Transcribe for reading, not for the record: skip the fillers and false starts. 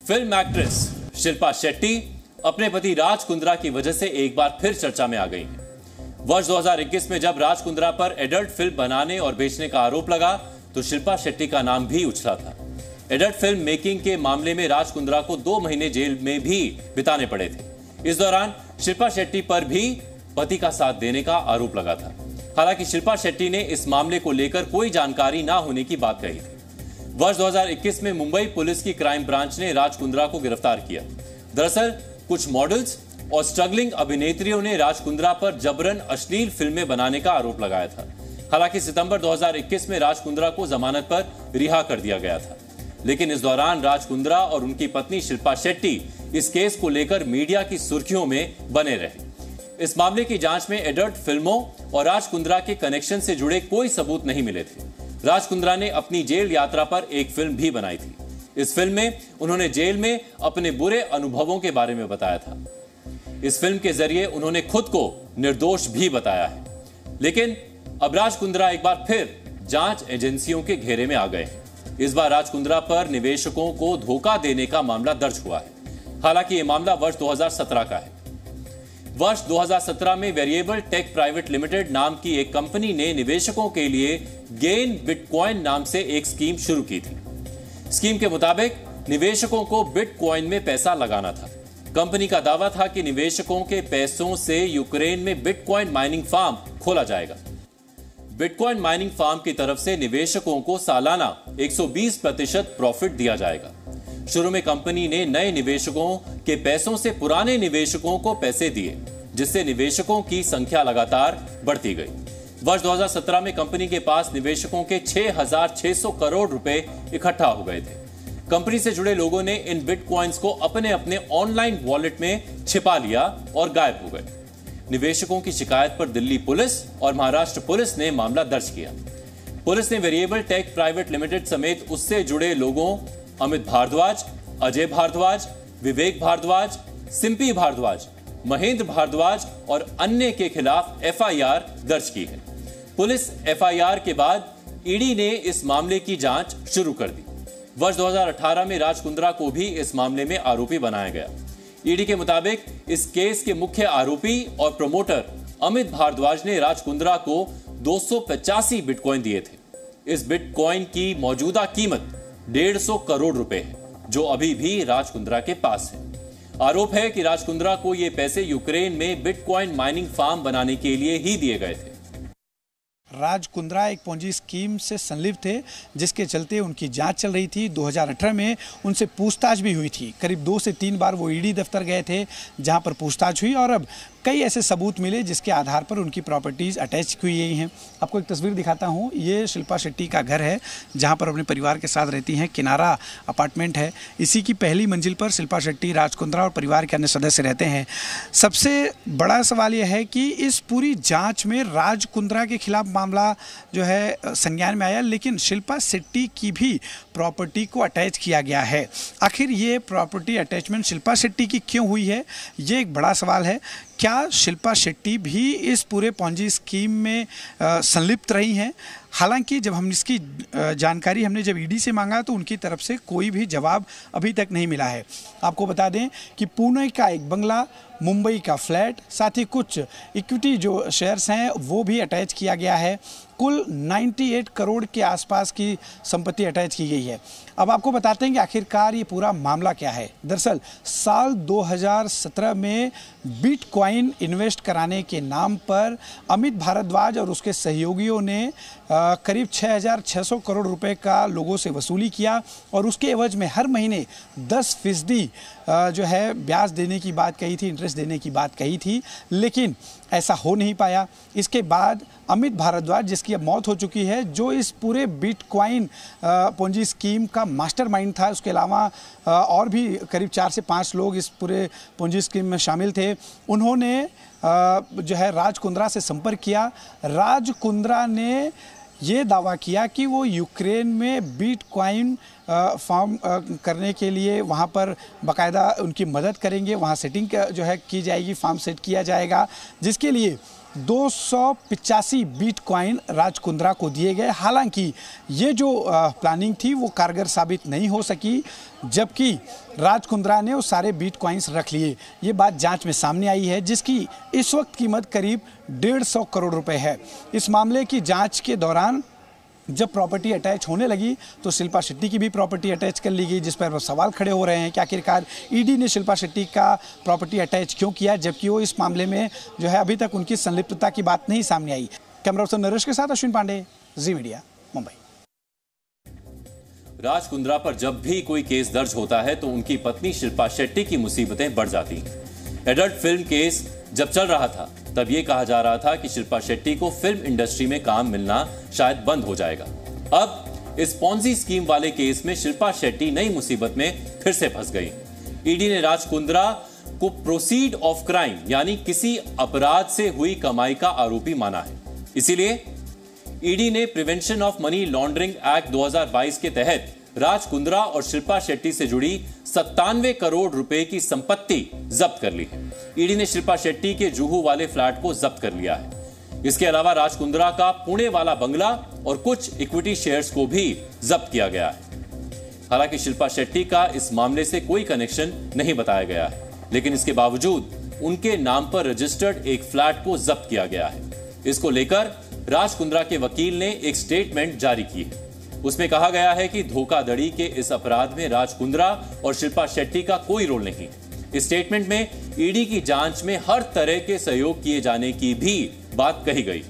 Film actress Shilpa Shetty अपने पति राज कुंद्रा की वजह से एक बार फिर चर्चा में आ गई हैं। वर्ष 2021 में जब राज कुंद्रा पर एडल्ट फिल्म बनाने और बेचने का आरोप लगा तो शिल्पा शेट्टी का नाम भी उछला था। एडल्ट फिल्म मेकिंग के मामले में राज कुंद्रा को 2 महीने जेल में भी बिताने पड़े थे। इस दौरान शिल्पा शेट्टी पर भी पति का साथ देने का आरोप लगा था। हालांकि शिल्पा शेट्टी ने इस मामले को लेकर कोई जानकारी ना होने की बात कही थी। वर्ष 2021 में मुंबई पुलिस की क्राइम ब्रांच ने राज कुंद्रा को गिरफ्तार किया। दरअसल कुछ मॉडल्स और स्ट्रगलिंग अभिनेत्रियों ने राज कुंद्रा पर जबरन अश्लील फिल्में बनाने का आरोप लगाया था। हालांकि सितंबर 2021 में राज कुंद्रा को जमानत पर रिहा कर दिया गया था, लेकिन इस दौरान राज कुंद्रा और उनकी पत्नी शिल्पा शेट्टी इस केस को लेकर मीडिया की सुर्खियों में बने रहे। इस मामले की जांच में एडल्ट फिल्मों और राज कुंद्रा के कनेक्शन से जुड़े कोई सबूत नहीं मिले थे। राज कुंद्रा ने अपनी जेल यात्रा पर एक फिल्म भी बनाई थी। इस फिल्म में उन्होंने जेल में अपने बुरे अनुभवों के बारे में बताया था। इस फिल्म के जरिए उन्होंने खुद को निर्दोष भी बताया है। लेकिन अब राज कुंद्रा एक बार फिर जांच एजेंसियों के घेरे में आ गए हैं। इस बार राज कुंद्रा पर निवेशकों को धोखा देने का मामला दर्ज हुआ है। हालांकि यह मामला वर्ष 2017 का है। वर्ष 2017 में वेरिएबल टेक प्राइवेट लिमिटेड नाम की एक कंपनी ने निवेशकों के लिए गेन बिटकॉइन नाम से एक स्कीम शुरू की थी। स्कीम के मुताबिक निवेशकों को बिटकॉइन में पैसा लगाना था। कंपनी का दावा था कि निवेशकों के पैसों से यूक्रेन में बिटकॉइन माइनिंग फार्म खोला जाएगा। बिटकॉइन माइनिंग फार्म की तरफ से निवेशकों को सालाना 120% प्रॉफिट दिया जाएगा। शुरू में कंपनी ने नए निवेशकों के पैसों से पुराने निवेशकों को पैसे दिए, जिससे निवेशकों की संख्या लगातार बढ़ती गई। वर्ष 2017 में कंपनी के पास निवेशकों के 6,600 करोड़ रुपए इकट्ठा हो गए थे। कंपनी से जुड़े लोगों ने इन बिटकॉइंस को अपने अपने ऑनलाइन वॉलेट में छिपा लिया और गायब हो गए। निवेशकों की शिकायत पर दिल्ली पुलिस और महाराष्ट्र पुलिस ने मामला दर्ज किया। पुलिस ने वेरिएबल टेक प्राइवेट लिमिटेड समेत उससे जुड़े लोगों अमित भारद्वाज, अजय भारद्वाज, विवेक भारद्वाज, सिंपी भारद्वाज, महेंद्र भारद्वाज और अन्य के खिलाफ एफआईआर दर्ज की है। पुलिस एफआईआर के बाद ईडी ने इस मामले की जांच शुरू कर दी। वर्ष 2018 में राज कुंद्रा को भी इस मामले में आरोपी बनाया गया। ईडी के मुताबिक इस केस के मुख्य आरोपी और प्रमोटर अमित भारद्वाज ने राज कुंद्रा को 285 बिटकॉइन दिए थे। इस बिटकॉइन की मौजूदा कीमत 150 करोड़ रुपए है, जो अभी भी राज कुंद्रा के पास है। आरोप है कि राज कुंद्रा को ये पैसे यूक्रेन में बिटकॉइन माइनिंग फार्म बनाने के लिए ही दिए गए थे। राज कुंद्रा एक पोंजी स्कीम से संलिप्त थे, जिसके चलते उनकी जांच चल रही थी। 2018 में उनसे पूछताछ भी हुई थी। करीब 2 से 3 बार वो ईडी दफ्तर गए थे, जहां पर पूछताछ हुई और अब कई ऐसे सबूत मिले जिसके आधार पर उनकी प्रॉपर्टीज़ अटैच हुई गई हैं। आपको एक तस्वीर दिखाता हूं। ये शिल्पा शेट्टी का घर है, जहां पर अपने परिवार के साथ रहती हैं। किनारा अपार्टमेंट है। इसी की पहली मंजिल पर शिल्पा शेट्टी, राज कुंद्रा और परिवार के अन्य सदस्य रहते हैं। सबसे बड़ा सवाल यह है कि इस पूरी जाँच में राज कुंद्रा के खिलाफ मामला जो है संज्ञान में आया, लेकिन शिल्पा शेट्टी की भी प्रॉपर्टी को अटैच किया गया है। आखिर ये प्रॉपर्टी अटैचमेंट शिल्पा शेट्टी की क्यों हुई है, ये एक बड़ा सवाल है। क्या शिल्पा शेट्टी भी इस पूरे पोंजी स्कीम में संलिप्त रही हैं? हालांकि जब हम इसकी जानकारी हमने जब ईडी से मांगा तो उनकी तरफ से कोई भी जवाब अभी तक नहीं मिला है। आपको बता दें कि पुणे का एक बंगला, मुंबई का फ्लैट, साथ ही कुछ इक्विटी जो शेयर्स हैं वो भी अटैच किया गया है। कुल 98 करोड़ के आसपास की संपत्ति अटैच की गई है। अब आपको बताते हैं कि आखिरकार ये पूरा मामला क्या है। दरअसल साल 2017 में बिटकॉइन इन्वेस्ट कराने के नाम पर अमित भारद्वाज और उसके सहयोगियों ने करीब 6,600 करोड़ रुपए का लोगों से वसूली किया और उसके एवज में हर महीने 10% जो है ब्याज देने की बात कही थी, इंटरेस्ट देने की बात कही थी, लेकिन ऐसा हो नहीं पाया। इसके बाद अमित भारद्वाज, जिसकी अब मौत हो चुकी है, जो इस पूरे बिटकॉइन पोंजी स्कीम का मास्टरमाइंड था, उसके अलावा और भी करीब 4 से 5 लोग इस पूरे पोंजी स्कीम में शामिल थे, उन्होंने जो है राज कुंद्रा से संपर्क किया। राज कुंद्रा ने ये दावा किया कि वो यूक्रेन में बिटकॉइन फॉर्म करने के लिए वहाँ पर बाकायदा उनकी मदद करेंगे, वहाँ सेटिंग जो है की जाएगी, फॉर्म सेट किया जाएगा, जिसके लिए 285 बिटकॉइन राज कुंद्रा को दिए गए। हालांकि ये जो प्लानिंग थी वो कारगर साबित नहीं हो सकी, जबकि राज कुंद्रा ने वो सारे बिटकॉइंस रख लिए। ये बात जांच में सामने आई है, जिसकी इस वक्त कीमत करीब 150 करोड़ रुपए है। इस मामले की जांच के दौरान जब प्रॉपर्टी अटैच होने लगी तो शिल्पा शेट्टी की भी प्रॉपर्टी अटैच कर ली गई, जिस पर सवाल खड़े हो रहे हैं कि आखिरकार ईडी ने शिल्पा शेट्टी का प्रॉपर्टी अटैच क्यों किया, जबकि वो इस मामले में जो है अभी तक उनकी संलिप्तता की बात नहीं सामने आई। कैमरा पर्सन नरेश के साथ अश्विन पांडे, जी मीडिया, मुंबई। राज कुंद्रा पर जब भी कोई केस दर्ज होता है तो उनकी पत्नी शिल्पा शेट्टी की मुसीबतें बढ़ जाती हैं। एडल्ट फिल्म केस जब चल रहा था तब यह कहा जा रहा था कि शिल्पा शेट्टी को फिल्म इंडस्ट्री में काम मिलना शायद बंद हो जाएगा। अब इस पॉन्जी स्कीम वाले केस में शिल्पा शेट्टी नई मुसीबत में फिर से फंस गई। ईडी ने राज कुंद्रा को प्रोसीड ऑफ क्राइम यानी किसी अपराध से हुई कमाई का आरोपी माना है। इसीलिए ईडी ने prevention of money laundering act 2022 के तहत राज कुंद्रा और शिल्पा शेट्टी से जुड़ी 97 करोड़ रुपए की संपत्ति जब्त कर ली है। ईडी ने शिल्पा शेट्टी के जुहू वाले फ्लैट को जब्त कर लिया है। इसके अलावा राज कुंद्रा का पुणे वाला बंगला और कुछ इक्विटी शेयर्स को भी जब्त किया गया है। हालांकि शिल्पा शेट्टी का इस मामले से कोई कनेक्शन नहीं बताया गया है, लेकिन इसके बावजूद उनके नाम पर रजिस्टर्ड एक फ्लैट को जब्त किया गया है। इसको लेकर राज कुंद्रा के वकील ने एक स्टेटमेंट जारी की है। उसमें कहा गया है कि धोखाधड़ी के इस अपराध में राज कुंद्रा और शिल्पा शेट्टी का कोई रोल नहीं। इस स्टेटमेंट में ईडी की जांच में हर तरह के सहयोग किए जाने की भी बात कही गई।